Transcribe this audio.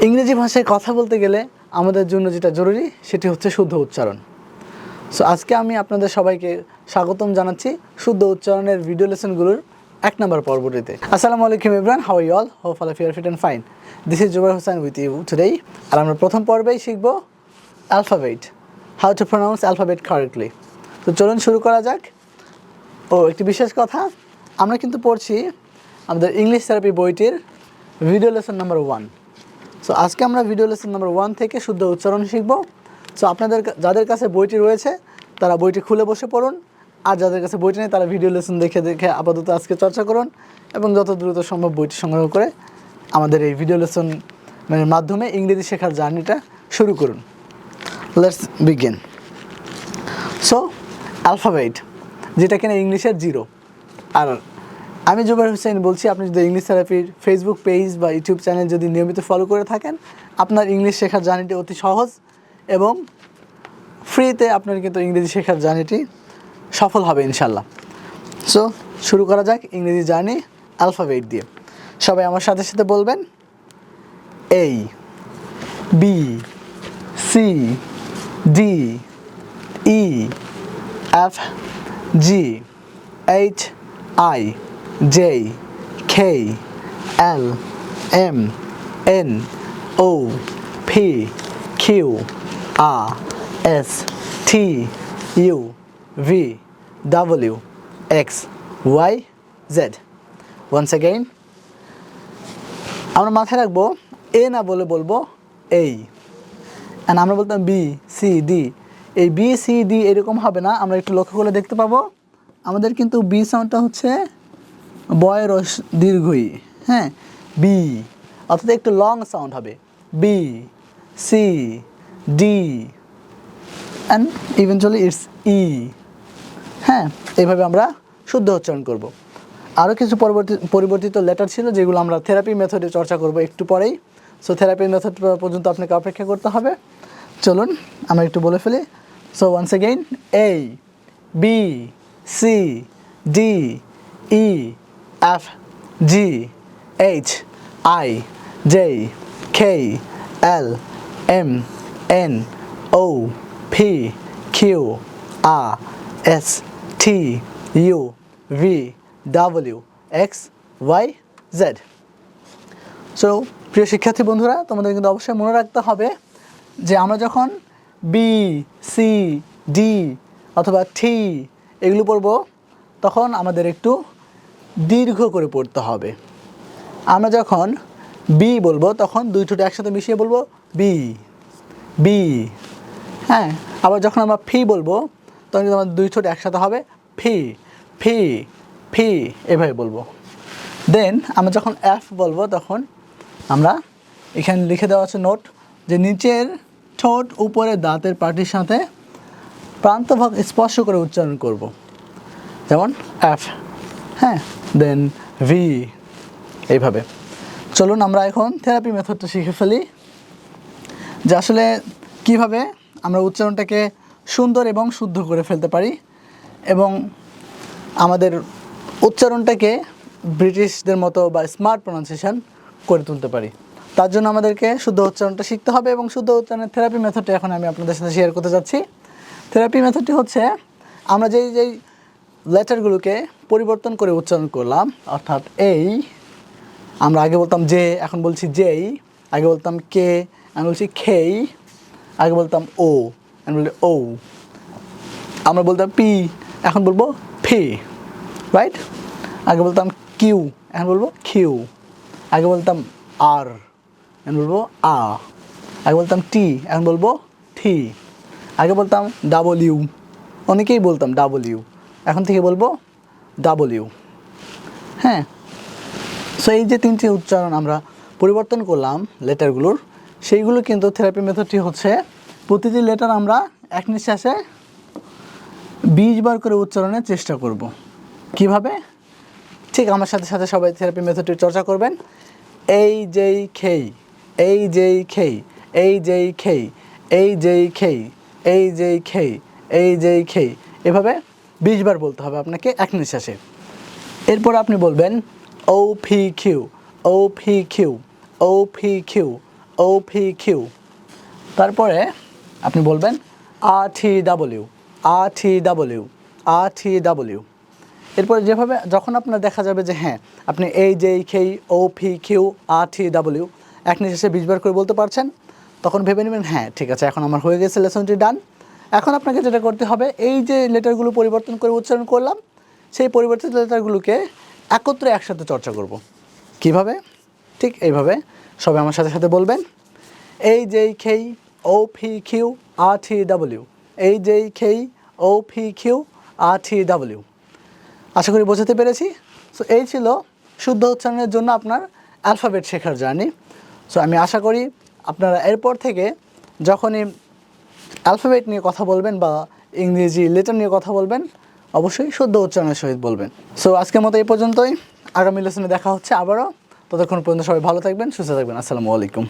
ইংরেজি ভাষায় কথা বলতে গেলে আমাদের জন্য যেটা জরুরি সেটি হচ্ছে শুদ্ধ উচ্চারণ। সো আজকে আমি আপনাদের সবাইকে স্বাগতম জানাচ্ছি শুদ্ধ উচ্চারণের ভিডিও লেসনগুলোর 1 নম্বর পর্বটিতে। আসসালামু আলাইকুম everyone, how are you all? Hope all of you are fit and fine. This is Juba Hasan with you today. আর আমরা প্রথম পর্বেই শিখব alphabet, how to pronounce alphabet correctly. তো চলুন শুরু করা যাক। একটি বিশেষ কথা, আমরা কিন্তু পড়ছি আমাদের ইংলিশ থেরাপি বইটির ভিডিও লেসন নাম্বার 1। সো আজকে আমরা ভিডিও লেসন নাম্বার 1 থেকে শুদ্ধ উচ্চারণ শিখব। সো আপনাদের যাদের কাছে বইটি রয়েছে তারা বইটি খুলে বসে পড়ুন, আর যাদের কাছে বইটি নেই তারা ভিডিও লেসন দেখে দেখে আপাতত আজকে চর্চা করুন এবং যত দ্রুত সম্ভব বইটি সংগ্রহ করে আমাদের এই ভিডিও লেসন মাধ্যমে ইংরেজি শেখার জার্নিটা শুরু করুন। Let's begin. সো অ্যালফাবেট, যেটা কিনা ইংলিশের 0। আর আমি জুবাইর হোসেন বলছি, আপনি যদি ইংলিশ থেরাপির ফেসবুক পেজ বা ইউটিউব চ্যানেল যদি নিয়মিত ফলো করে থাকেন, আপনার ইংলিশ শেখার জার্নিটি অতি সহজ এবং ফ্রিতে আপনার কিন্তু ইংরেজি শেখার জার্নিটি সফল হবে ইনশাল্লাহ। সো শুরু করা যাক ইংরেজি জার্নি অ্যালফাবেট দিয়ে। সবাই আমার সাথে সাথে বলবেন A, B, C, D, E, F, G, H, I, J, K, L, M, N, O, P, Q, R, S, T, U, V, W, X, Y, Z. Once again, আমরা মাথায় রাখবো এ না বলে বলবো এই, অ্যান্ড আমরা বলতাম বি সি ডি। এই বি সি ডি এরকম হবে না, আমরা একটু লক্ষ্য করে দেখতে পাবো আমাদের কিন্তু বি সাউন্ডটা হচ্ছে বয়ের দীর্ঘই, হ্যাঁ, বি, অর্থাৎ একটু লং সাউন্ড হবে B C D and eventually it's E. হ্যাঁ, এইভাবে আমরা শুদ্ধ উচ্চারণ করব। আরও কিছু পরিবর্তিত লেটার ছিল যেগুলো আমরা থেরাপি মেথডে চর্চা করব একটু পরেই। সো থেরাপি মেথড পর্যন্ত আপনাকে অপেক্ষা করতে হবে। চলুন আমরা একটু বলে ফেলি। So once again, A, B, C, D, E, F, G, H, I, J, K, L, M, N, O, P, Q, R, S, T, U, V, W, X, Y, Z. So প্রিয় শিক্ষার্থী বন্ধুরা, তোমাদের কিন্তু অবশ্যই মনে রাখতে হবে যে আমরা যখন বি সি ডি অথবা টি এগুলো পড়ব তখন আমাদের একটু দীর্ঘ করে পড়তে হবে। আমরা যখন বি বলবো তখন দুই ঠোঁট একসাথে মিশিয়ে বলবো বি বি। হ্যাঁ, আবার যখন আমরা ফি বলবো তখন কিন্তু আমাদের দুই ঠোঁট একসাথে হবে ফি ফি ফি, এভাবে বলবো। দেন আমরা যখন এফ বলবো তখন আমরা এখানে লিখে দেওয়া আছে নোট যে নিচের ঠোঁট উপরে দাঁতের পাটির সাথে প্রান্তভাগ স্পর্শ করে উচ্চারণ করব, যেমন এফ। হ্যাঁ, দেন ভি, এইভাবে। চলুন আমরা এখন থেরাপি মেথডটা শিখে ফেলি যে আসলে কীভাবে আমরা উচ্চারণটাকে সুন্দর এবং শুদ্ধ করে ফেলতে পারি এবং আমাদের উচ্চারণটাকে ব্রিটিশদের মতো বা স্মার্ট প্রনাউন্সিয়েশন করে তুলতে পারি। তার জন্য আমাদেরকে শুদ্ধ উচ্চারণটা শিখতে হবে এবং শুদ্ধ উচ্চারণের থেরাপি মেথডটা এখন আমি আপনাদের সাথে শেয়ার করতে যাচ্ছি। থেরাপি মেথডটি হচ্ছে আমরা যেই লেটারগুলোকে পরিবর্তন করে উচ্চারণ করলাম, অর্থাৎ এই, আমরা আগে বলতাম জে, এখন বলছি যেই, আগে বলতাম কে, এখন বলছি খেই, আগে বলতাম ও, এখন বলছি ও, আমরা বলতাম পি, এখন বলবো ফি, রাইট? আগে বলতাম কিউ, এখন বলবো কিউ, আগে বলতাম আর, এখন বলবো আ, আগে বলতাম টি, এখন বলবো ঠি, আগে বলতাম ডাবলিউ, অনেকেই বলতাম ডাবলিউ, এখন থেকে বলবো ডাবলিউ। হ্যাঁ, সো এই যে 3টি উচ্চারণ আমরা পরিবর্তন করলাম লেটারগুলোর, সেইগুলো কিন্তু থেরাপি মেথডটি হচ্ছে প্রতিটি লেটার আমরা এক নিঃশ্বাসে 20 বার করে উচ্চারণের চেষ্টা করব। কিভাবে? ঠিক আমার সাথে সাথে সবাই থেরাপি মেথডটি চর্চা করবেন। এই যেই খেই, এই যেই খেই, এই যেই খেই, এই যেই খেই, এই যেই খেই, এই যেই খেই, এভাবে 20 বার বলতে হবে আপনাকে এক নিঃশ্বাসে। এরপর আপনি বলবেন O P Q, O P Q, O P Q, O OPQ, তারপরে আপনি বলবেন RTW, RTW, RTW। এরপরে যেভাবে যখন আপনার দেখা যাবে যে হ্যাঁ আপনি AJK OPQ RTW এক নিঃশ্বাসে 20 বার করে বলতে পারছেন, তখন ভেবে নেবেন হ্যাঁ ঠিক আছে এখন আমার হয়ে গেছে, লেসনটি ডান। এখন আপনাকে যেটা করতে হবে, এই যে লেটারগুলো পরিবর্তন করে উচ্চারণ করলাম, সেই পরিবর্তিত লেটারগুলোকে একত্রে একসাথে চর্চা করব। কিভাবে? ঠিক এইভাবে সবাই আমার সাথে সাথে বলবেন AJK OPQ RTW, AJK OPQ RTW। আশা করি বোঝাতে পেরেছি। সো এই ছিল শুদ্ধ উচ্চারণের জন্য আপনার অ্যালফাবেট শেখার জার্নি। সো আমি আশা করি আপনারা এরপর থেকে যখনই অ্যালফাবেট নিয়ে কথা বলবেন বা ইংরেজি লেটার নিয়ে কথা বলবেন, অবশ্যই শুদ্ধ উচ্চারণের সহিত বলবেন। সো আজকের মতো এই পর্যন্তই, আগামী লেসনে দেখা হচ্ছে আবারও। ততক্ষণ পর্যন্ত সবাই ভালো থাকবেন, সুস্থ থাকবেন। আসসালামু আলাইকুম।